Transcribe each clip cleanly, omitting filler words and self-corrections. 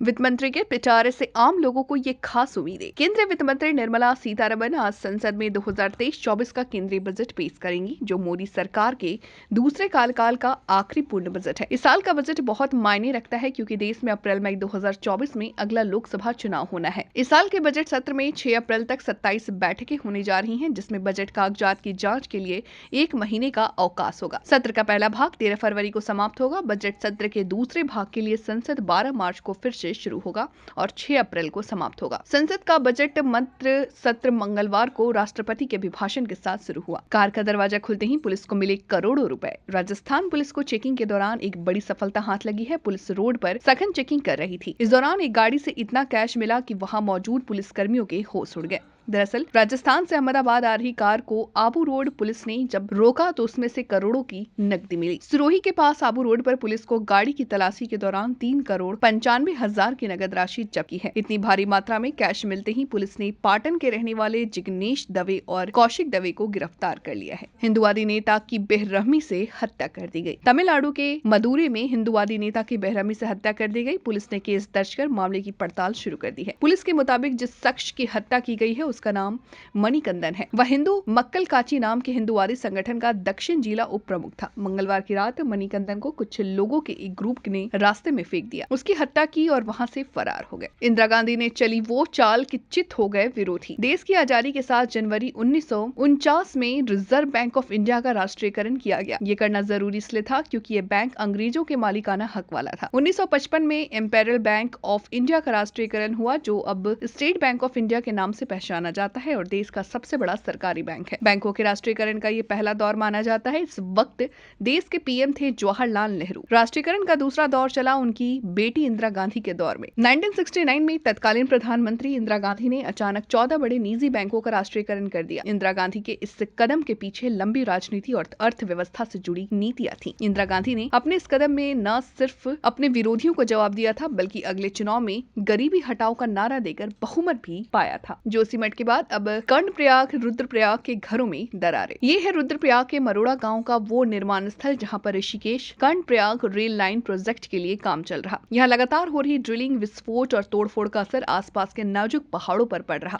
वित्त मंत्री के पिटारे से आम लोगों को ये खास उम्मीदें। केंद्रीय वित्त मंत्री निर्मला सीतारमण आज संसद में 2023-24 का केंद्रीय बजट पेश करेंगी, जो मोदी सरकार के दूसरे कार्यकाल का आखिरी पूर्ण बजट है। इस साल का बजट बहुत मायने रखता है क्योंकि देश में अप्रैल मई 2024 में अगला लोकसभा चुनाव होना है। इस साल के बजट सत्र में 6 अप्रैल तक 27 बैठकें होने जा रही हैं, जिसमें बजट कागजात की जाँच के लिए 1 महीने का अवकाश होगा। सत्र का पहला भाग 13 फरवरी को समाप्त होगा। बजट सत्र के दूसरे भाग के लिए संसद 12 मार्च को फिर से शुरू होगा और 6 अप्रैल को समाप्त होगा। संसद का बजट मंत्र सत्र मंगलवार को राष्ट्रपति के अभिभाषण के साथ शुरू हुआ। कार का दरवाजा खुलते ही पुलिस को मिले करोड़ों रुपए। राजस्थान पुलिस को चेकिंग के दौरान एक बड़ी सफलता हाथ लगी है। पुलिस रोड पर सघन चेकिंग कर रही थी। इस दौरान एक गाड़ी से इतना कैश मिला कि वहां मौजूद पुलिसकर्मियों के होश उड़ गए। दरअसल राजस्थान से अहमदाबाद आ रही कार को आबू रोड पुलिस ने जब रोका तो उसमें से करोड़ों की नकदी मिली। सिरोही के पास आबू रोड पर पुलिस को गाड़ी की तलाशी के दौरान 3,95,00,000 की नगद राशि जब्त की है। इतनी भारी मात्रा में कैश मिलते ही पुलिस ने पाटन के रहने वाले जिग्नेश दवे और कौशिक दवे को गिरफ्तार कर लिया है। हिंदुवादी नेता की बेरहमी से हत्या कर दी गई। तमिलनाडु के मदुरै में हिंदुवादी नेता की बेरहमी से हत्या कर दी गई। पुलिस ने केस दर्ज कर मामले की पड़ताल शुरू कर दी है। पुलिस के मुताबिक जिस शख्स की हत्या की गई है उसका नाम मणिकंदन है। वह हिंदू मक्कल काची नाम के हिंदुवादी संगठन का दक्षिण जिला उप प्रमुख था। मंगलवार की रात मणिकंदन को कुछ लोगों के एक ग्रुप ने रास्ते में फेंक दिया, उसकी हत्या की और वहां से फरार हो गए। इंदिरा गांधी ने चली वो चाल कि चित हो गए विरोधी। देश की आजादी के साथ जनवरी 1949 में रिजर्व बैंक ऑफ इंडिया का राष्ट्रीयकरण किया गया। ये करना जरूरी इसलिए था क्योंकि ये बैंक अंग्रेजों के मालिकाना हक वाला था। 1955 में इंपेरियल बैंक ऑफ इंडिया का राष्ट्रीयकरण हुआ, जो अब स्टेट बैंक ऑफ इंडिया के नाम से पहचाना जाता है और देश का सबसे बड़ा सरकारी बैंक है। बैंकों के राष्ट्रीयकरण का ये पहला दौर माना जाता है। इस वक्त देश के पीएम थे जवाहरलाल नेहरू। राष्ट्रीयकरण का दूसरा दौर चला उनकी बेटी इंदिरा गांधी के दौर में। 1969 में तत्कालीन प्रधानमंत्री इंदिरा गांधी ने अचानक 14 बड़े निजी बैंकों का राष्ट्रीयकरण कर दिया। इंदिरा गांधी के इस कदम के पीछे लंबी राजनीति और अर्थव्यवस्था से जुड़ी नीतियां थी। इंदिरा गांधी ने अपने इस कदम में न सिर्फ अपने विरोधियों को जवाब दिया था, बल्कि अगले चुनाव में गरीबी हटाओ का नारा देकर बहुमत भी पाया था। जोशीमठ के बाद अब कर्णप्रयाग रुद्रप्रयाग के घरों में दरारें। ये है रुद्रप्रयाग के मरोड़ा गांव का वो निर्माण स्थल जहां पर Rishikesh Karnaprayag rail line project के लिए काम चल रहा। यहाँ लगातार हो रही ड्रिलिंग, विस्फोट और तोड़फोड़ का असर आसपास के नाजुक पहाड़ों पर पड़ रहा।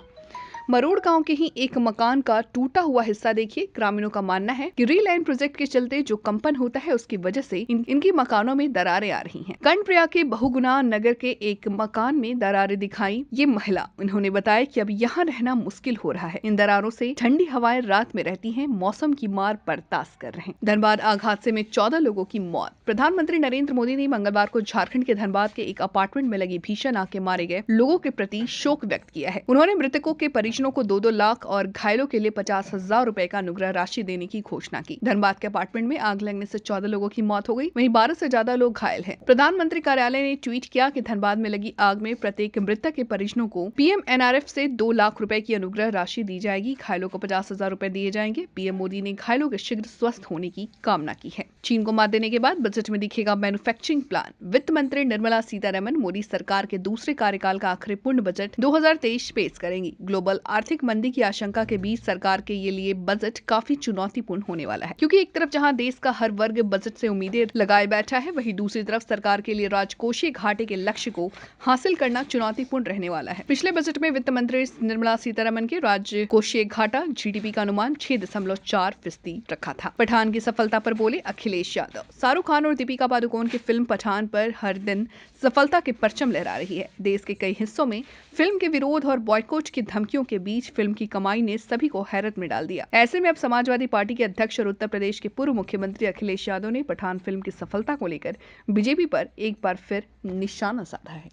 मरोड़ गांव के ही एक मकान का टूटा हुआ हिस्सा देखिए। ग्रामीणों का मानना है कि रेल लाइन प्रोजेक्ट के चलते जो कंपन होता है उसकी वजह से इनके मकानों में दरारें आ रही हैं। कर्णप्रयाग के बहुगुना नगर के एक मकान में दरारें दिखाई ये महिला। उन्होंने बताया कि अब यहाँ रहना मुश्किल हो रहा है। इन दरारों से ठंडी हवाएं रात में रहती हैं, मौसम की मार बर्दाश्त कर रहे हैं। धनबाद आग हादसे में 14 लोगों की मौत। प्रधानमंत्री नरेंद्र मोदी ने मंगलवार को झारखंड के धनबाद के एक अपार्टमेंट में लगी भीषण आग के मारे गए लोगों के प्रति शोक व्यक्त किया है। उन्होंने मृतकों के परिजनों को 2-2 लाख और घायलों के लिए 50,000 रुपए का अनुग्रह राशि देने की घोषणा की। धनबाद के अपार्टमेंट में आग लगने से 14 लोगों की मौत हो गई, वहीं 12 से ज्यादा लोग घायल हैं। प्रधानमंत्री कार्यालय ने ट्वीट किया कि धनबाद में लगी आग में प्रत्येक मृतक के परिजनों को पीएम एनआरएफ से 2 लाख रुपए की अनुग्रह राशि दी जाएगी। घायलों को 50,000 रुपए दिए जाएंगे। पीएम मोदी ने घायलों के शीघ्र स्वस्थ होने की कामना की है। चीन को मात देने के बाद बजट में दिखेगा मैन्युफैक्चरिंग प्लान। वित्त मंत्री निर्मला सीतारमण मोदी सरकार के दूसरे कार्यकाल का आखिरी पूर्ण बजट 2023 पेश करेंगी। ग्लोबल आर्थिक मंदी की आशंका के बीच सरकार के लिए बजट काफी चुनौतीपूर्ण होने वाला है, क्योंकि एक तरफ जहां देश का हर वर्ग बजट से उम्मीदें लगाए बैठा है, वहीं दूसरी तरफ सरकार के लिए राजकोषीय घाटे के लक्ष्य को हासिल करना चुनौतीपूर्ण रहने वाला है। पिछले बजट में वित्त मंत्री निर्मला सीतारमण के राजकोषीय घाटा जीडीपी का अनुमान 6.4% रखा था। पठान की सफलता पर बोले अखिलेश यादव। शाहरुख खान और दीपिका पादुकोण की फिल्म पठान पर हर दिन सफलता के परचम लहरा रही है। देश के कई हिस्सों में फिल्म के विरोध और बॉयकॉट की धमकियों के बीच फिल्म की कमाई ने सभी को हैरत में डाल दिया। ऐसे में अब समाजवादी पार्टी के अध्यक्ष और उत्तर प्रदेश के पूर्व मुख्यमंत्री अखिलेश यादव ने पठान फिल्म की सफलता को लेकर बीजेपी पर एक बार फिर निशाना साधा है।